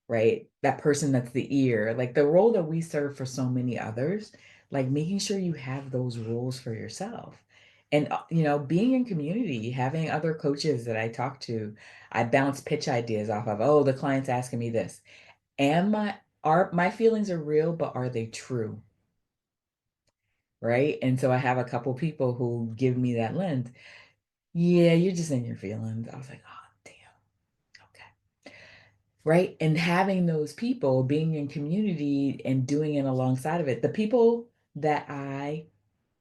Right? That person that's the ear, like the role that we serve for so many others, like making sure you have those roles for yourself. And, being in community, having other coaches that I talk to, I bounce pitch ideas off of, oh, the client's asking me this. And my feelings are real, but are they true? Right? And so I have a couple people who give me that lens. Yeah, you're just in your feelings. I was like, oh, damn. Okay. Right? And having those people, being in community and doing it alongside of it. The people that I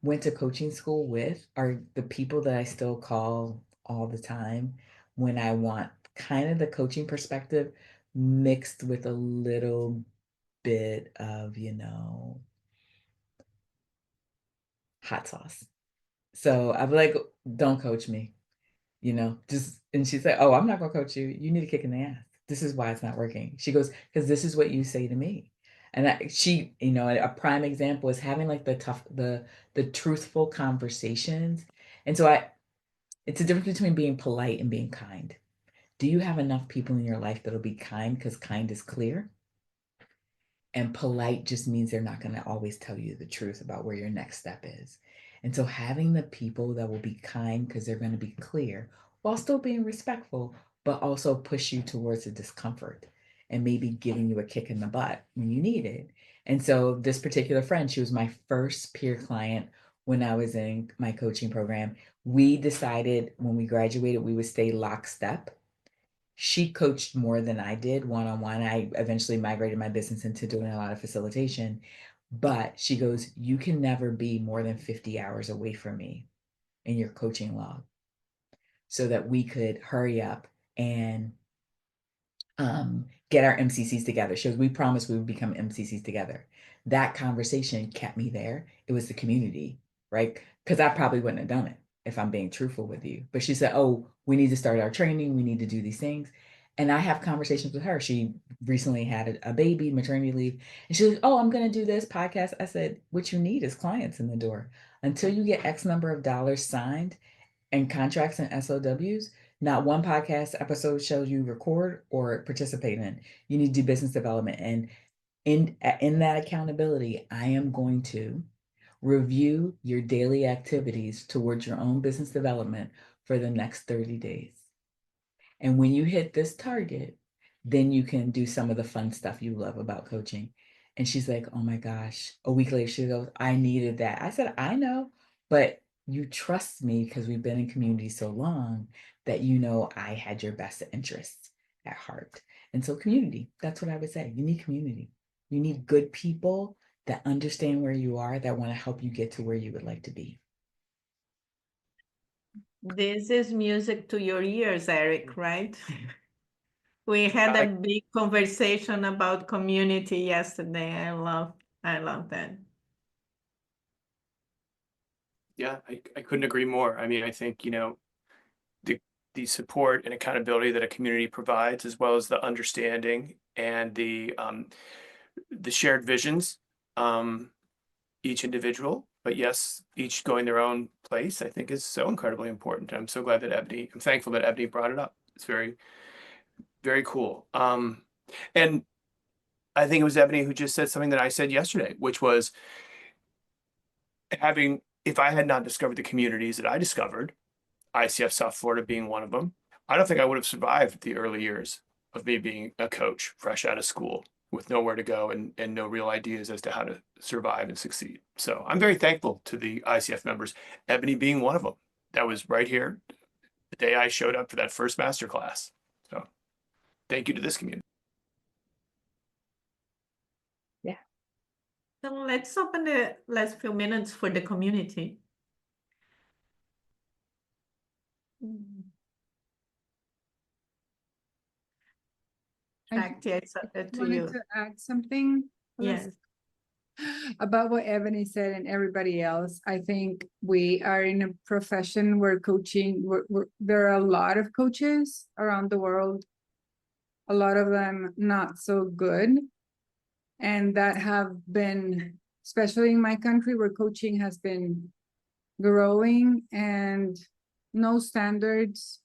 went to coaching school with are the people that I still call all the time when I want kind of the coaching perspective mixed with a little bit of, hot sauce. So I'm like, don't coach me, and she's like, oh, I'm not gonna coach you. You need a kick in the ass. This is why it's not working. She goes, because this is what you say to me. And a prime example is having like the truthful conversations. And so it's a difference between being polite and being kind. Do you have enough people in your life that'll be kind because kind is clear? And polite just means they're not going to always tell you the truth about where your next step is. And so having the people that will be kind because they're going to be clear while still being respectful, but also push you towards the discomfort and maybe giving you a kick in the butt when you need it. And so this particular friend, she was my first peer client when I was in my coaching program. We decided when we graduated, we would stay lockstep. She coached more than I did one-on-one. I eventually migrated my business into doing a lot of facilitation, but she goes, you can never be more than 50 hours away from me in your coaching log, so that we could hurry up and get our MCCs together. She goes, we promised we would become MCCs together. That conversation kept me there. It was the community, right? Because I probably wouldn't have done it if I'm being truthful with you. But she said, oh, we need to start our training. We need to do these things. And I have conversations with her. She recently had a baby, maternity leave. And she's like, oh, I'm going to do this podcast. I said, what you need is clients in the door. Until you get X number of dollars signed and contracts and SOWs, not one podcast episode shows you record or participate in. You need to do business development. And in that accountability, I am going to review your daily activities towards your own business development for the next 30 days. And when you hit this target, then you can do some of the fun stuff you love about coaching. And she's like, oh my gosh. A week later, she goes, I needed that. I said, I know, but you trust me because we've been in community so long that you know I had your best interests at heart. And so community, that's what I would say. You need community. You need good people that understand where you are, that want to help you get to where you would like to be. This is music to your ears, Eric, right? We had a big conversation about community yesterday. I love that. Yeah, I couldn't agree more. I mean, I think, the support and accountability that a community provides, as well as the understanding and the shared visions, each individual, but yes, each going their own place, I think is so incredibly important. I'm so glad that I'm thankful that Ebony brought it up. It's very, very cool. And I think it was Ebony who just said something that I said yesterday, which was if I had not discovered the communities that I discovered, ICF South Florida being one of them, I don't think I would have survived the early years of me being a coach fresh out of school with nowhere to go and no real ideas as to how to survive and succeed. So I'm very thankful to the ICF members, Ebony being one of them. That was right here the day I showed up for that first masterclass. So thank you to this community. Yeah. So let's open the last few minutes for the community. Acti, it's up to you. To add something. Yes. About what Ebony said and everybody else. I think we are in a profession where coaching, there are a lot of coaches around the world, a lot of them not so good, and that have been, especially in my country where coaching has been growing and no standards,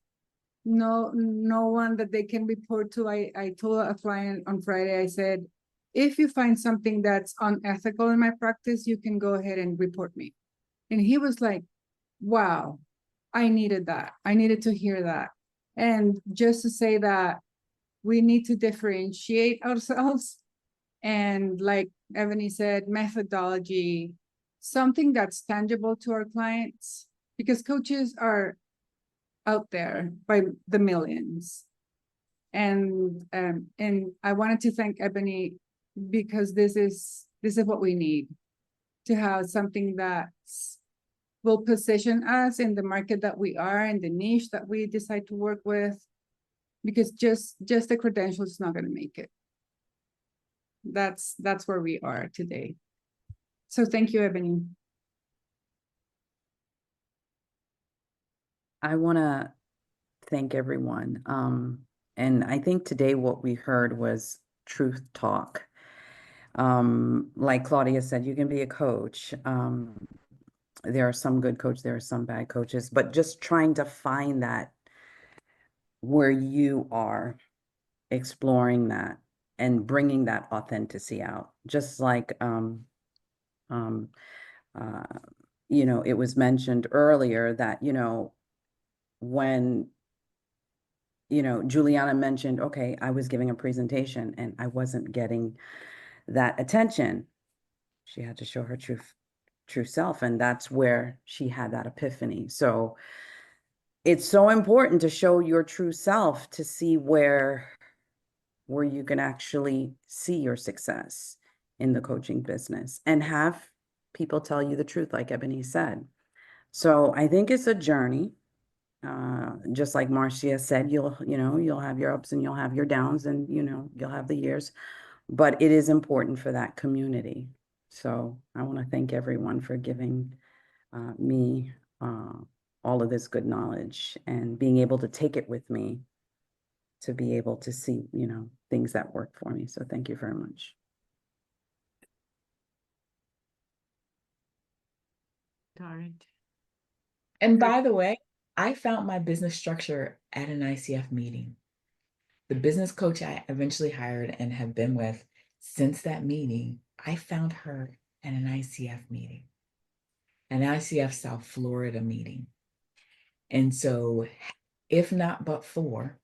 no one that they can report to. I told a client on Friday, I said, if you find something that's unethical in my practice, you can go ahead and report me. And he was like, wow, I needed that. I needed to hear that. And just to say that we need to differentiate ourselves. And like Ebony said, methodology, something that's tangible to our clients, because coaches are out there by the millions. And I wanted to thank Ebony because this is what we need, to have something that will position us in the market that we are, in the niche that we decide to work with, because just the credentials is not going to make it. That's where we are today. So thank you, Ebony. I want to thank everyone. And I think today what we heard was truth talk. Like Claudia said, you can be a coach. There are some good coaches, there are some bad coaches, but just trying to find that where you are, exploring that and bringing that authenticity out. Just like, it was mentioned earlier that, when, Juliana mentioned, okay, I was giving a presentation and I wasn't getting that attention. She had to show her true self, and that's where she had that epiphany. So it's so important to show your true self, to see where you can actually see your success in the coaching business and have people tell you the truth, like Ebony said. So I think it's a journey. Just like Marcia said, you'll have your ups and you'll have your downs, and you'll have the years, but it is important for that community. So I want to thank everyone for giving me all of this good knowledge and being able to take it with me to be able to see, things that work for me. So thank you very much. All right. And by the way, I found my business structure at an ICF meeting. The business coach I eventually hired and have been with since that meeting, I found her at an ICF meeting, an ICF South Florida meeting. And so, if not but for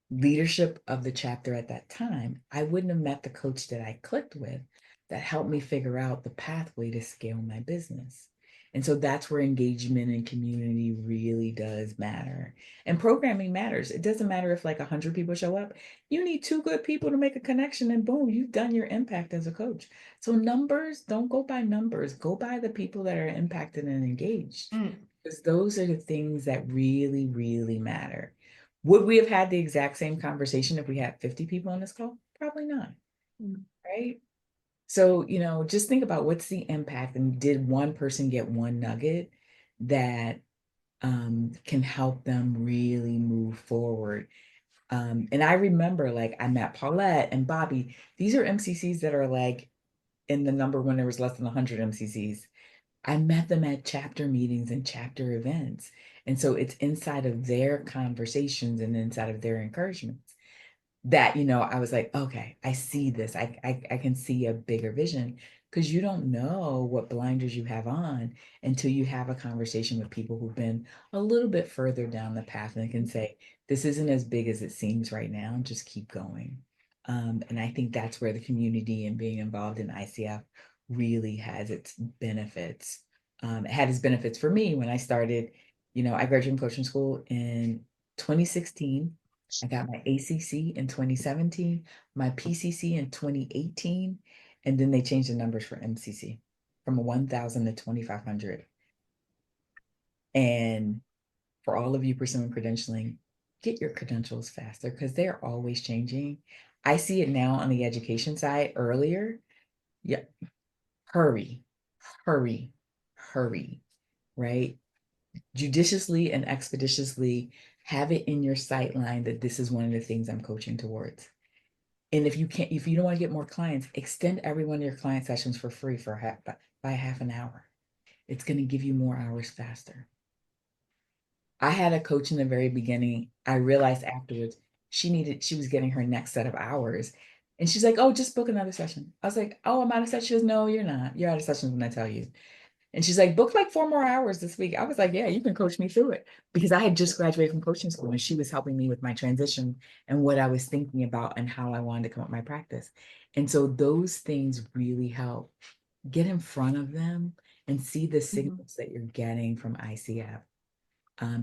leadership of the chapter at that time, I wouldn't have met the coach that I clicked with that helped me figure out the pathway to scale my business. And so that's where engagement and community really does matter. And programming matters. It doesn't matter if like 100 people show up. You need 2 good people to make a connection, and boom, you've done your impact as a coach. So numbers, don't go by numbers. Go by the people that are impacted and engaged. Because those are the things that really, really matter. Would we have had the exact same conversation if we had 50 people on this call? Probably not. Right? So, just think about what's the impact, and did one person get one nugget that can help them really move forward? And I remember, like, I met Paulette and Bobby. These are MCCs that are like in the number when there was less than 100 MCCs. I met them at chapter meetings and chapter events. And so it's inside of their conversations and inside of their encouragements that, I was like, okay, I see this. I can see a bigger vision, because you don't know what blinders you have on until you have a conversation with people who've been a little bit further down the path and can say, this isn't as big as it seems right now, just keep going. And I think that's where the community and being involved in ICF really has its benefits. It had its benefits for me when I started, I graduated from coaching school in 2016. I got my ACC in 2017, my PCC in 2018, and then they changed the numbers for MCC from 1,000 to 2,500. And for all of you pursuing credentialing, get your credentials faster, because they're always changing. I see it now on the education side earlier. Yeah, hurry, hurry, hurry, right? Judiciously and expeditiously have it in your sight line that this is one of the things I'm coaching towards. And if you don't want to get more clients, extend every one of your client sessions for free by half an hour. It's going to give you more hours faster. I had a coach in the very beginning. I realized afterwards she was getting her next set of hours. And she's like, oh, just book another session. I was like, oh, I'm out of session. She goes, no, you're not. You're out of sessions when I tell you. And she's like, book like 4 more hours this week. I was like, yeah, you can coach me through it, because I had just graduated from coaching school and she was helping me with my transition and what I was thinking about and how I wanted to come up with my practice. And so those things really help. Get in front of them and see the signals that you're getting from ICF,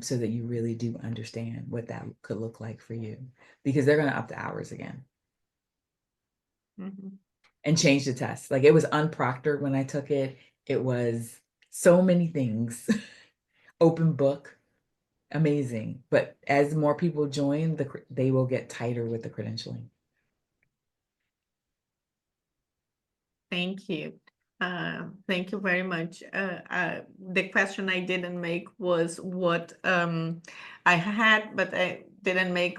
so that you really do understand what that could look like for you, because they're going to up the hours again. And change the test. Like, it was unproctored when I took it. It was so many things. Open book, amazing. But as more people join, they will get tighter with the credentialing. Thank you. Thank you very much. The question I didn't make was what I had, but I didn't make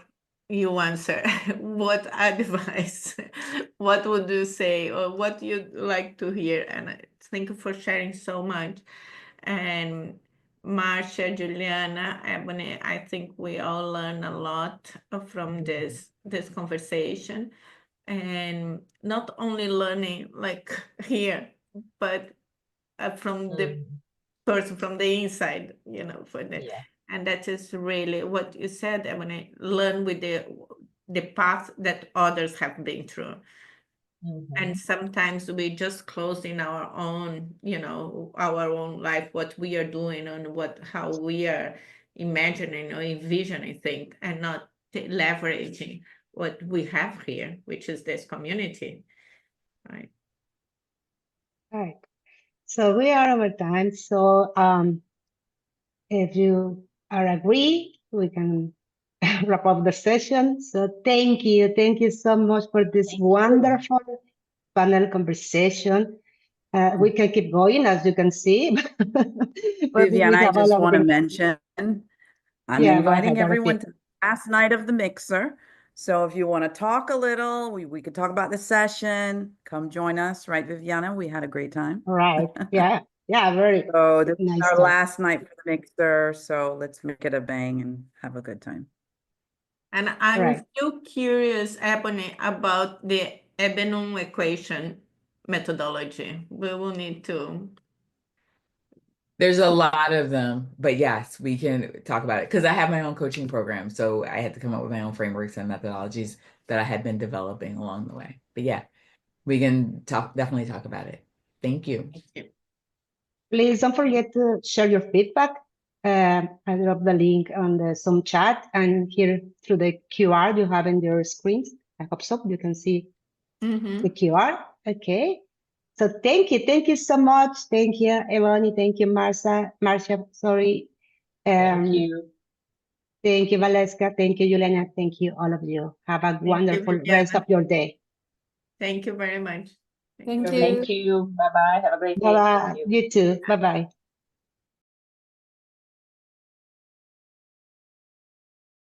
you answer. What advice, what would you say, or what you'd like to hear? And thank you for sharing so much. And Marcia, Juliana, Ebony, I think we all learn a lot from this conversation. And not only learning like here, but from the person from the inside, for the, and that is really what you said. I want to learn with the path that others have been through. And sometimes we just close in our own, our own life, what we are doing and how we are imagining or envisioning things, and not leveraging what we have here, which is this community, right? All right. So we are over time. So If you are agree, we can wrap up the session. So thank you so much for this Thank you. wonderful panel conversation. We can keep going, as you can see. But we Viviana, I have a just lot of want to things. mention, I'm Yeah, go inviting ahead, everyone Dorothy. to the last night of the mixer. So if you want to talk a little, we could talk about the session. Come join us, right, Viviana? We had a great time. All right. Yeah, very So this is nice our talk. last night for the mixer. So let's make it a bang and have a good time. And I'm Right. still curious, Ebony, about the Ebenum Equation methodology. We will need to. There's a lot of them, but yes, we can talk about it because I have my own coaching program. So I had to come up with my own frameworks and methodologies that I had been developing along the way. But yeah, we can definitely talk about it. Thank you. Thank you. Please don't forget to share your feedback. I drop the link on the Zoom chat and here through the QR you have in your screens. I hope so. You can see the QR. Okay. So thank you so much. Thank you, Ebony. Thank you, Marcia. Sorry. Thank you. Thank you, Valeska. Thank you, Juliana. Thank you, all of you. Have a wonderful rest of your day. Thank you very much. Thank you. Thank you. Bye-bye. Have a great day. Bye-bye. Thank you. You too. Bye-bye.